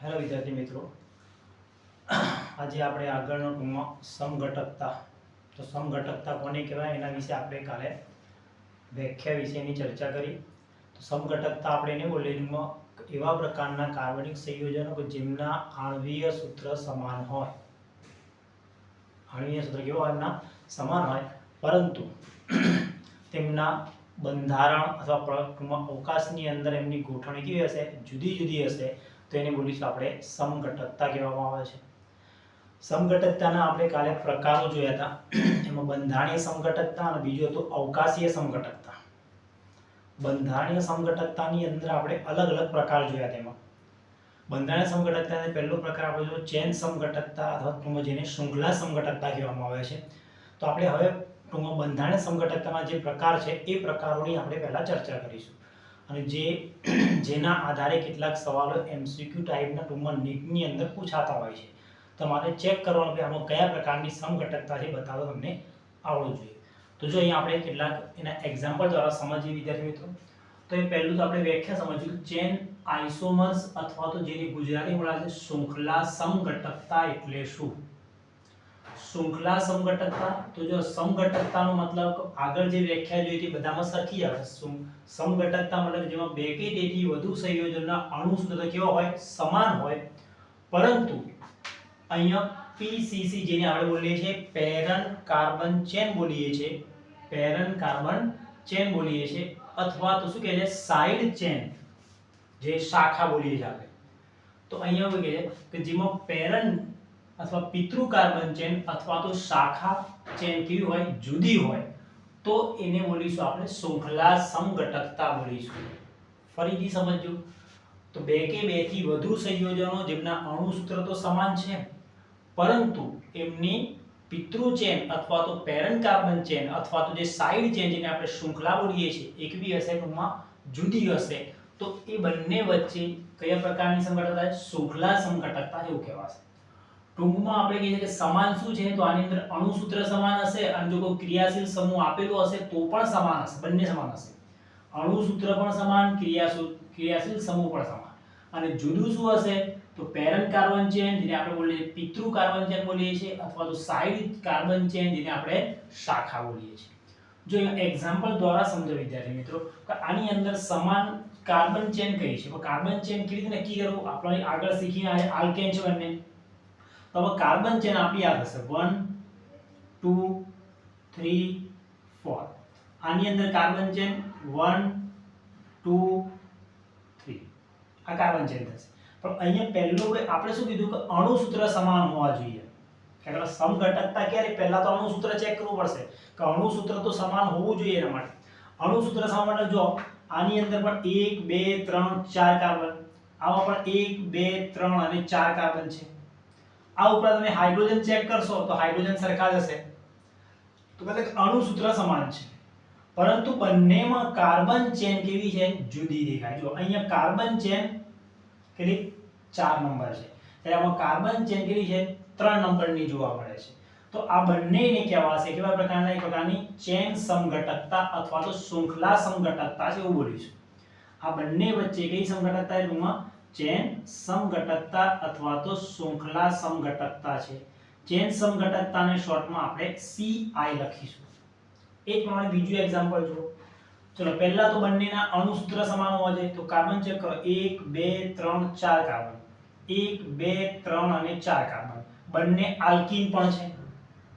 Hello વિદ્યાર્થી મિત્રો, આજે આપણે આગળનો ટૂંકમાં સમઘટકતા. તો સમઘટકતા કોને કહેવાય એના વિશે આપણે કાલે વ્યાખ્યા વિશેની ચર્ચા કરી. તો સમઘટકતા આપણે એને બોલીમાં એવા પ્રકારના કાર્બનિક સંયોજનો કે જેમના આણ્વીય સૂત્ર સમાન હોય. આણ્વીય સૂત્ર કેવા હોય? એમના સમાન હોય, પરંતુ તેમના બંધારણ અથવા અવકાશની અંદર એમની ગોઠવણી કેવી હશે? જુદી જુદી હશે. તો એને બોલીશું આપણે સમઘટકતા કહેવામાં આવે છે. સમઘટકતાના આપણે કાલે પ્રકારો જોયા હતા. એમાં બંધારણીય સમઘટકતા અને બીજું હતું અવકાશીય સમઘટકતા. બંધારણીય સમઘટકતાની અંદર આપણે અલગ અલગ પ્રકાર જોયા. તેમાં બંધારણીય સમઘટકતાનો પહેલો પ્રકાર આપણે જોયો ચેન સમઘટકતા અથવા ટૂંકમાં જેને શૃંખલા સમઘટકતા કહેવામાં આવે છે. તો આપણે હવે ટૂંકમાં બંધારણીય સમઘટકતાના જે પ્રકાર છે એ પ્રકારોની આપણે પહેલા ચર્ચા કરીશું, અને જેના આધારે કેટલાક સવાલો એમસીક્યુ ટાઈપના ટૂંકમાં નીટની અંદર પૂછાતા હોય છે. તમારે ચેક કરવાનું કે આમાં કયા પ્રકારની સમઘટકતા છે બતાવો તમને આવડવું જોઈએ. તો જો અહીંયા આપણે કેટલાક એના એક્ઝામ્પલ દ્વારા સમજીએ વિદ્યાર્થી મિત્રો. તો એ પહેલું તો આપણે વ્યાખ્યા સમજીશું. ચેન આઇસોમર્સ અથવા તો જેની ગુજરાતીમાં મળે છે શૃંખલા સમઘટકતા એટલે શું? શૃંખલા સમઘટકતા. તો જો સમઘટકતાનો મતલબ આગળ જે વ્યાખ્યા જોઈ હતી બધામાં સરખી આવે. સમઘટકતા મતલબ જેમાં બે કે તેથી વધુ સંયોજનના અણુ સૂત્ર કેવા હોય? સમાન હોય, પરંતુ અહીંયા પીસીસી જેને આપણે બોલીએ છીએ પેરેન્ટ કાર્બન ચેન બોલીએ છીએ, પેરેન્ટ કાર્બન ચેન બોલીએ છીએ, અથવા તો શું કહે છે સાઇડ ચેન, જે શાખા બોલીએ છીએ આપણે. તો અહીંયા એવું કહે છે કે જેમાં પેરેન્ટ અથવા પિતૃ કાર્બન ચેન અથવા તો શાખા ચેન કેવી હોય? જુદી હોય, તો એને બોલીશું આપણે શૃંખલા સમઘટકતા બોલીશું. ફરીથી સમજજો. તો બે કે બેથી વધુ સંયોજનો જેમના અણુ સૂત્ર તો સમાન છે, પરંતુ એમની પિતૃ ચેન અથવા તો પેરેન્ટ કાર્બન ચેન અથવા તો જે સાઇડ ચેન જેને આપણે શૃંખલા બોલીએ છીએ એક બી હશે ટૂંકમાં જુદી હશે, તો એ બંને વચ્ચે કયા પ્રકારની સમઘટકતા? શૃંખલા સમઘટકતા એવું કહેવાશે. ટૂંકમાં આપણે કહીએ કે સમાન શું છે? તો આની અંદર અણુ સૂત્ર સમાન હશે, અને જો કોઈ ક્રિયાશીલ સમૂહ આપેલો હશે તો પણ સમાન હશે, બંને સમાન હશે. અણુ સૂત્ર પણ સમાન, ક્રિયાશીલ સમૂહ પણ સમાન. અને જુદું શું હશે? તો પેરેન્ટ કાર્બન ચેન જેને આપણે બોલીએ પિતૃ કાર્બન ચેન બોલીએ છીએ, અથવા તો સાઇડ કાર્બન ચેન જેને આપણે શાખા બોલીએ છીએ. જો એક્ઝામ્પલ દ્વારા સમજો વિદ્યાર્થી મિત્રો કે આની અંદર સમાન કાર્બન ચેન કઈ છે. તો કાર્બન ચેન કેવી રીતે નક્કી કરવું? આપણે આગળ શીખીને આ આલ્કેન છે બંને. તો હવે કાર્બન ચેન આપણી યાદ હશે 1 2 3 4. આની અંદર કાર્બન ચેન 1 2 3 આ કાર્બન ચેન થશે. પણ અહીંયા પહેલું કે આપણે શું કીધું કે અણુ સૂત્ર સમાન હોવા જોઈએ. એટલે સમઘટકતા ક્યારે? પહેલા તો અણુ સૂત્ર ચેક કરવું પડશે કે અણુ સૂત્ર તો સમાન હોવું જોઈએ. એના માટે અણુ સૂત્ર સમાન માટે જો આની અંદર પણ 1 2 3 4 કાર્બન, આમાં પણ 1 2 3 અને 4 કાર્બન છે. આ ઉપરાંત તમે હાઇડ્રોજન ચેક કરશો તો હાઇડ્રોજન સરખા જ હશે. તો મતલબ અણુ સૂત્ર સમાન છે, પરંતુ બંનેમાં કાર્બન ચેન કેવી છે? જુદી દેખાય. જો અહીંયા કાર્બન ચેન કેટલી? 4 નંબર છે, ત્યારે આમાં કાર્બન ચેન કેવી છે? 3 નંબરની જોવા મળે છે. તો આ બંનેને કહેવાશે કેવા પ્રકારના? એક પ્રકારની ચેન સમઘટકતા અથવા તો શૃંખલા સમઘટકતા છે એવું બોલીશું. આ બંને વચ્ચે કઈ સમઘટકતા? એમાં ચેન સમઘટકતા અથવા તો શૃંખલા સમઘટકતા છે. ચેન સમઘટકતાને શોર્ટમાં આપણે CI લખીશું. એક પ્રમાણે બીજું એક્ઝામ્પલ જુઓ. ચલો પહેલા તો બંનેના અણુ સૂત્ર સમાન હોવા જોઈએ. તો કાર્બન ચેક કરો 1 2 3 4 કાર્બન, 1 2 3 અને 4 કાર્બન. બંને આલ્કીન પણ છે,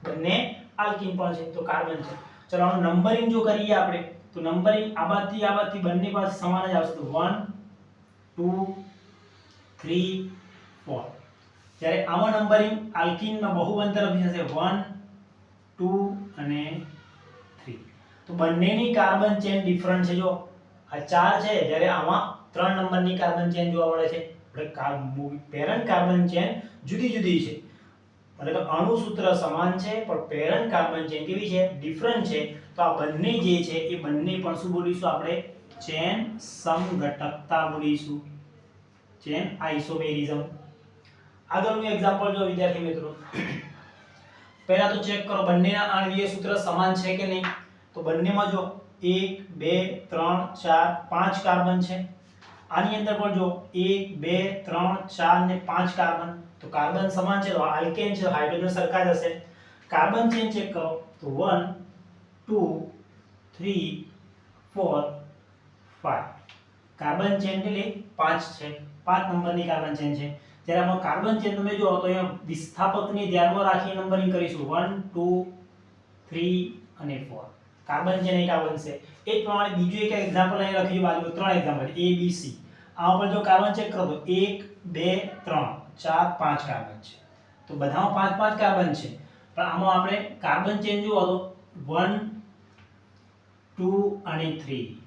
બંને આલ્કીન પણ છે. તો કાર્બન છે. ચલો આનું નંબરિંગ જો કરીએ આપણે તો નંબરિંગ આ બાજુથી બંને પાસે સમાન જ આવશે. તો 1 2 3 4. જ્યારે આમાં નંબરિંગ આલ્કીનમાં બહુવંત તરફથી હશે 1 2 અને 3. તો બંનેની કાર્બન ચેન ડિફરન્ટ છે. જો આ 4 છે, જ્યારે આમાં 3 નંબરની કાર્બન ચેન જોવા મળે છે. આપણે પેરેન્ટ કાર્બન ચેન જુદી જુદી છે, મતલબ અણુ સૂત્ર સમાન છે પણ પેરેન્ટ કાર્બન ચેન કેવી છે? ડિફરન્ટ છે. તો આ બંને જે છે એ બંને પણ શું બોલીશું આપણે? ચેન સમઘટકતા બોલીશું, ચેન આઇસોમેરિઝમ. આગળનું એક્ઝામ્પલ જો વિદ્યાર્થી મિત્રો. પહેલા તો ચેક કરો બંનેના આણ્વીય સૂત્ર સમાન છે કે નહીં. તો બંનેમાં જો 1 2 3 4 5 કાર્બન છે, આની અંદર પણ જો 1 2 3 4 ને 5 કાર્બન, તો કાર્બન સમાન છે તો આલ્કેન છે, હાઇડ્રોજન સરખા જ હશે. કાર્બન ચેન ચેક કરો તો 1 2 3 4 5 કાર્બન ચેન એટલે 5 છે, 5 નંબરની કાર્બન ચેન છે. જ્યારે આમાં કાર્બન ચેન તમે જો તો અહીંયા વિસ્થાપકને ધ્યાનમાં રાખી નંબરિંગ કરીશું 1 2 3 અને 4. કાર્બન ચેન એક આ બનશે. એ જ પ્રમાણે બીજું એક એક્ઝામ્પલ અહીં લખી બાજુ 3 એક્ઝામ્પલ A B C. આમાં પણ જો કાર્બન ચેક કરો તો 1 2 3 4 5 કાર્બન છે, તો બધામાં 5 5 કાર્બન છે. પણ આમાં આપણે કાર્બન ચેન જુઓ તો 1 2 અને 3.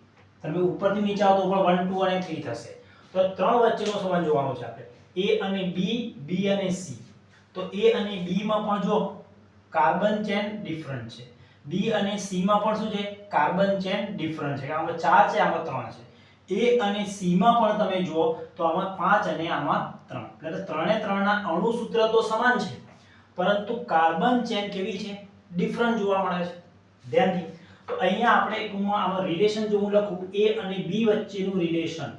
તમે ઉપરથી નીચે આવો તો પણ 1 2 અને 3 થશે. તો ત્રણ વચ્ચેનો સંબંધ જોવાનો છે આપણે, A અને B, B અને C. તો A અને B માં પણ જો કાર્બન ચેન ડિફરન્ટ છે, B અને C માં પણ શું છે કાર્બન ચેન ડિફરન્ટ છે. આમાં 4 છે, આમાં 3 છે. A અને C માં પણ તમે જુઓ તો આમાં 5 અને આમાં 3. એટલે ત્રણે ત્રણના અણુ સૂત્ર તો સમાન છે, પરંતુ કાર્બન ચેન કેવી છે ડિફરન્ટ જોવા મળે છે. ધ્યાનથી તો અહીંયા આપણે ટૂંકમાં આમાં રિલેશન જો હું લખું A અને B વચ્ચેનું રિલેશન,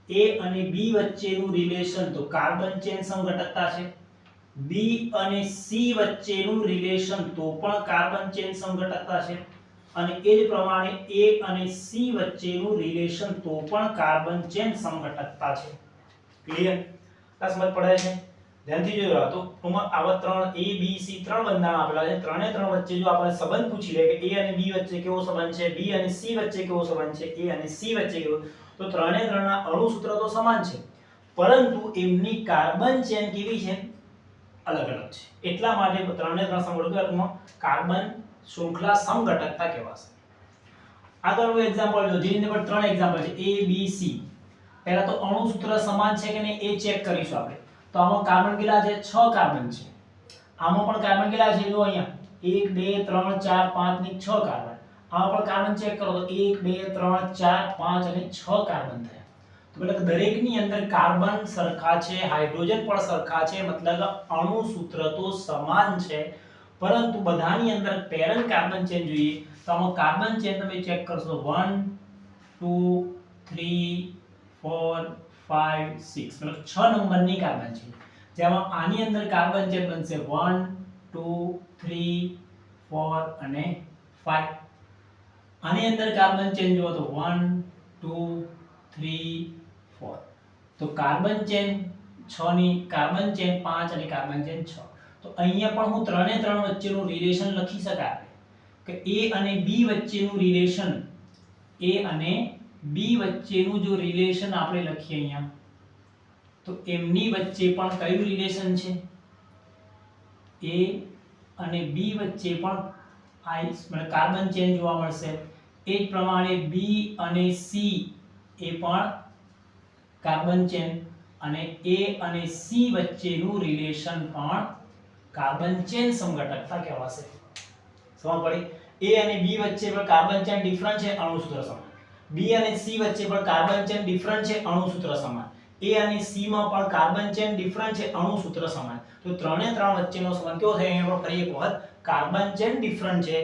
A અને B વચ્ચેનું રિલેશન તો કાર્બન ચેન સમઘટકતા છે. B અને C વચ્ચેનું રિલેશન તો પણ કાર્બન ચેન સમઘટકતા છે. અને એ જ પ્રમાણે A અને C વચ્ચેનું રિલેશન તો પણ કાર્બન ચેન સમઘટકતા છે. ક્લિયર? આ સમજ પડે છે? ધ્યાનથી જોજો. તો ટૂંકમાં આવા ત્રણ A B C ત્રણ બંધારણ આપેલા છે. ત્રણે ત્રણ વચ્ચે જો આપણે સંબંધ પૂછી લે કે A અને B વચ્ચે કેવો સંબંધ છે, B અને C વચ્ચે કેવો સંબંધ છે, A અને C વચ્ચે કેવો, તો ત્રણે ત્રણના અણુ સૂત્ર તો સમાન છે, પરંતુ એમની કાર્બન ચેન કેવી છે અલગ અલગ છે. એટલા માટે ત્રણે ત્રણ સમઘટકમાં કાર્બન શૃંખલા સમઘટકતા કહેવાશે. આગળનું એક્ઝામ્પલ જો, જેની અંદર ત્રણ એક્ઝામ્પલ છે A B C. પહેલા તો અણુ સૂત્ર સમાન છે કે નહીં એ ચેક કરીશું આપણે. તો આમાં કાર્બન કેટલા છે? 6 કાર્બન છે. આમાં પણ કાર્બન કેટલા છે? જો અહીંયા 1 2 3 4 5 ની 6 કાર્બન. આમાં પણ કાર્બન ચેક કરો તો 1 2 3 4 5 અને 6 કાર્બન થયા. તો એટલે દરેકની અંદર કાર્બન સરખા છે, હાઇડ્રોજન પણ સરખા છે, મતલબ અણુ સૂત્ર તો સમાન છે, પરંતુ બધાની અંદર પેરેન્ટ કાર્બન ચેન જોઈએ. તો આમાં કાર્બન ચેન તમે ચેક કરશો 1 2 3 4 5 6 મતલબ 6 નંબરની કાર્બન છે. જેમાં આની અંદર કાર્બન ચેન બનશે 1 2 3 4 અને 5. આની અંદર કાર્બન ચેન જો તો 1 2 3 4. તો કાર્બન ચેન 6 ની, કાર્બન ચેન 5 અને કાર્બન ચેન 6. તો અહીંયા પણ હું ત્રણે ત્રણ વચ્ચેનું રિલેશન લખી શકાય કે A અને B વચ્ચેનું રિલેશન, A અને B વચ્ચેનું જો રિલેશન આપણે લખીએ અહીંયા, તો એમની વચ્ચે પણ કયું રિલેશન છે? A અને B વચ્ચે પણ મતલબ કાર્બન ચેન જોવા મળશે. એ જ પ્રમાણે B અને C એ પણ કાર્બન ચેન, અને A અને C વચ્ચેનું રિલેશન પણ કાર્બન ચેન સમઘટકતા કહેવાશે. સમજ પડી? A અને B વચ્ચે પણ કાર્બન ચેન ડિફરન્ટ છે, અણુ સૂત્ર સમાન. B અને C વચ્ચે પણ કાર્બન ચેન ડિફરન્ટ છે, અણુ સૂત્ર સમાન. A અને C માં પણ કાર્બન ચેન ડિફરન્ટ છે, અણુ સૂત્ર સમાન. તો ત્રણે ત્રણ વચ્ચેનો સંબંધ કેવો થાય? અહીંયા ફરી એક વખત કાર્બન ચેન ડિફરન્ટ છે,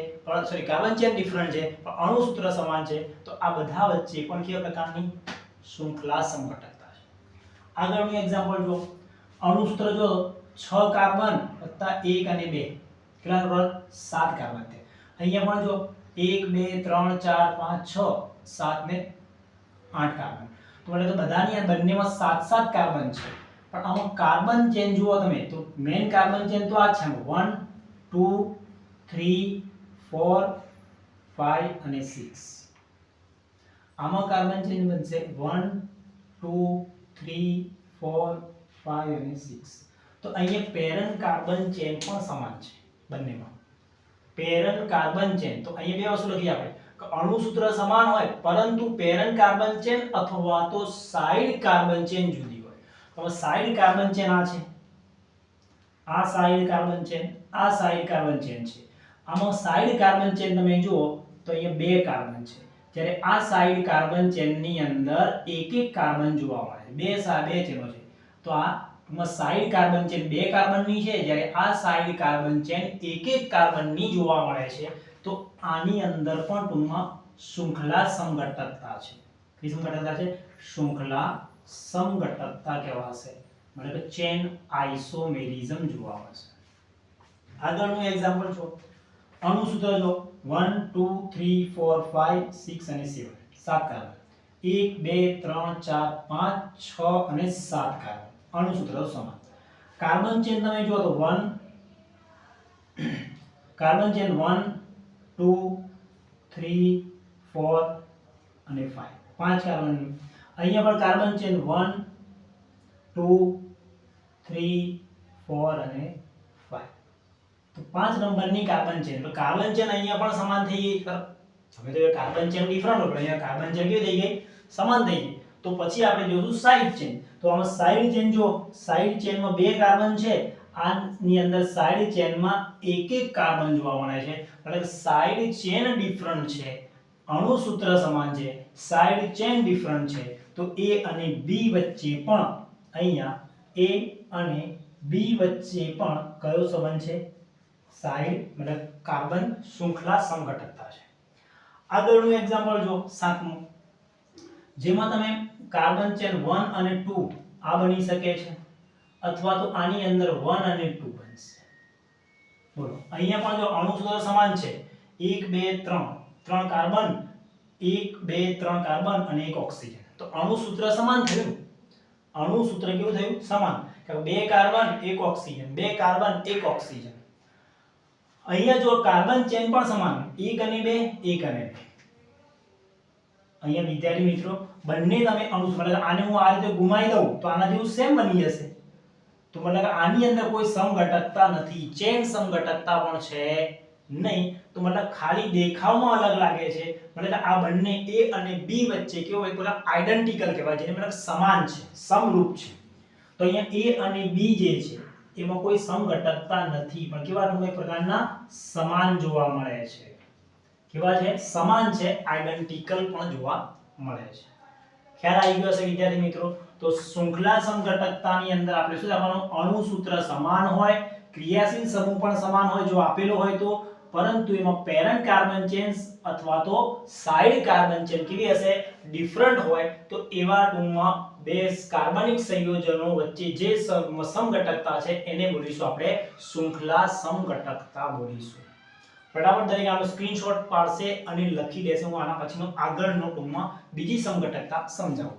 સોરી કાર્બન ચેન ડિફરન્ટ છે પણ અણુ સૂત્ર સમાન છે. તો આ બધા વચ્ચે પણ કેવા પ્રકારની શૃંખલા સમઘટકતા છે. આગળનું એક્ઝામ્પલ જો, અણુ સૂત્ર જો 6 કાર્બન વત્તા 1 અને 2 કેટલા ટોટલ 7 કાર્બન છે. અહીંયા પણ જો 1 2 3 4 5 6 7 ને 8 કાર્બન. તો એટલે બધાની બંનેમાં 7 કાર્બન છે. પણ આમાં કાર્બન ચેન જુઓ તમે તો મેઈન કાર્બન ચેન તો આ છે 1 2 3 4 5 અને 6. આમાં કાર્બન ચેન બનશે 1 2 3 4 5 અને 6. તો અહીંયા પેરેન્ટ કાર્બન ચેન પણ સમાન છે બંનેમાં. પેરેન્ટ કાર્બન ચેન તો અહીંયા બે વસ્તુ લખી આપણે કે અણુ સૂત્ર સમાન હોય પરંતુ પેરેન્ટ કાર્બન ચેન અથવા તો સાઇડ કાર્બન ચેન જુદી હોય. તો સાઇડ કાર્બન ચેન આ છે, આ સાઇડ કાર્બન ચેન, આ સાઇડ કાર્બન ચેન છે. આમાં સાઇડ કાર્બન ચેન તમે જુઓ તો અહીંયા બે કાર્બન છે, જ્યારે આ સાઇડ કાર્બન ચેનની અંદર એક એક કાર્બન જોવા મળે છે. બે ચેનો છે. તો આ સાઇડ કાર્બન ચેન બે કાર્બનની છે, જ્યારે આ સાઇડ કાર્બન ચેન એક એક કાર્બનની જોવા મળે છે. તો આની અંદર પણ ટૂંકમાં શૃંખલા સમઘટકતા છે. કઈ સમઘટકતા છે? શૃંખલા સમઘટકતા કહેવાશે, મતલબ કે ચેન આઇસોમેરિઝમ જોવા મળશે. આગળનું એક્ઝામ્પલ જો અણુસૂત્ર જો 1 2 3 4 5 6 અને 7 સાત કાર્બન 1 2 3 4 5 6 અને 7 કાર્બન અણુસૂત્ર સમાન. કાર્બન ચેન તમે જો તો 1 કાર્બન ચેન 1 2 3 4 અને 5 પાંચ કાર્બન. અહીંયા પણ કાર્બન ચેન 1 2 3 4 અને 5 તો 5 નંબરની કાર્બન ચેન. તો કાર્બન ચેન અહીંયા પણ સમાન થઈ ગઈ. હવે તો કાર્બન ચેન ડિફરન્ટ હોય, અહીંયા કાર્બન ચેન કેવી થઈ ગઈ? સમાન થઈ ગઈ. તો પછી આપણે જોશું સાઇડ ચેન. તો આમાં સાઇડ ચેન જો સાઇડ ચેનમાં બે કાર્બન છે, આની અંદર સાઇડ ચેનમાં એક એક કાર્બન જોવા મળે છે, એટલે સાઇડ ચેન ડિફરન્ટ છે, અણુસૂત્ર સમાન છે, સાઇડ ચેન ડિફરન્ટ છે. તો A અને B વચ્ચે પણ અહીંયા A અને B વચ્ચે પણ કયો સંબંધ છે? સાઇડ મતલબ કાર્બન શૃંખલા સમઘટકતા છે. આગળનું એક્ઝામ્પલ જો સાતમું, જેમાં તમે કાર્બન ચેન 1 અને 2 આ બની શકે છે, અથવા તો આની અંદર 1 અને 2 બનશે. બોલો અહીંયા પણ જો અણુસૂત્ર સમાન છે, 1 2 3 ત્રણ કાર્બન 1 2 3 કાર્બન અને એક ઓક્સિજન. તો અણુસૂત્ર સમાન થયું. અણુસૂત્ર કેવું થયું? સમાન. કે બે કાર્બન એક ઓક્સિજન, બે કાર્બન એક ઓક્સિજન. અહીંયા જો કાર્બન ચેન પણ સમાન, 1 અને 2 1 અને 2. અહીંયા વિદ્યાર્થી મિત્રો બંને તમે અણુસૂત્ર મતલબ આને હું આ રીતે ઘુમાઈ દઉં તો આના જેવું સેમ બની જશે. તો મતલબ આની અંદર કોઈ સમઘટકતા નથી, ચેન સમઘટકતા પણ છે નહીં. તો મતલબ ખાલી દેખાવમાં અલગ લાગે છે, મતલબ આ બંને A અને B વચ્ચે કેવો હોય? મતલબ આઇડેન્ટિકલ કહેવાય, જેને મતલબ સમાન છે, સમરૂપ છે. તો અહીંયા A અને B જે છે એમાં કોઈ સમઘટકતા નથી, પણ કેવા કોઈ પ્રકારના સમાન જોવા મળે છે. કેવા છે? સમાન છે, આઇડેન્ટિકલ પણ જોવા મળે છે. ખ્યાલ આવી ગયો હશે વિદ્યાર્થી મિત્રો? તો શૃંખલા સમઘટકતાની અંદર આપણે શું રાખવાનું? અણુસૂત્ર સમાન હોય, ક્રિયાશીલ સમૂહ પણ સમાન હોય જો આપેલો હોય તો, પરંતુ એમાં પેરેન્ટ કાર્બન ચેન અથવા તો સાઇડ કાર્બન ચેન કેવી હશે? ડિફરન્ટ હોય. તો એવા ટૂંકમાં બે કાર્બનિક સંયોજનો વચ્ચે જે સમઘટકતા છે એને બોલીશું આપણે શૃંખલા સમઘટકતા બોલીશું. ફટાફટ દરેક આનો સ્ક્રીનશોટ પાડશે અને લખી દેશે. હું આના પછીનો આગળનો ટૂંકમાં બીજી સમઘટકતા સમજાવું.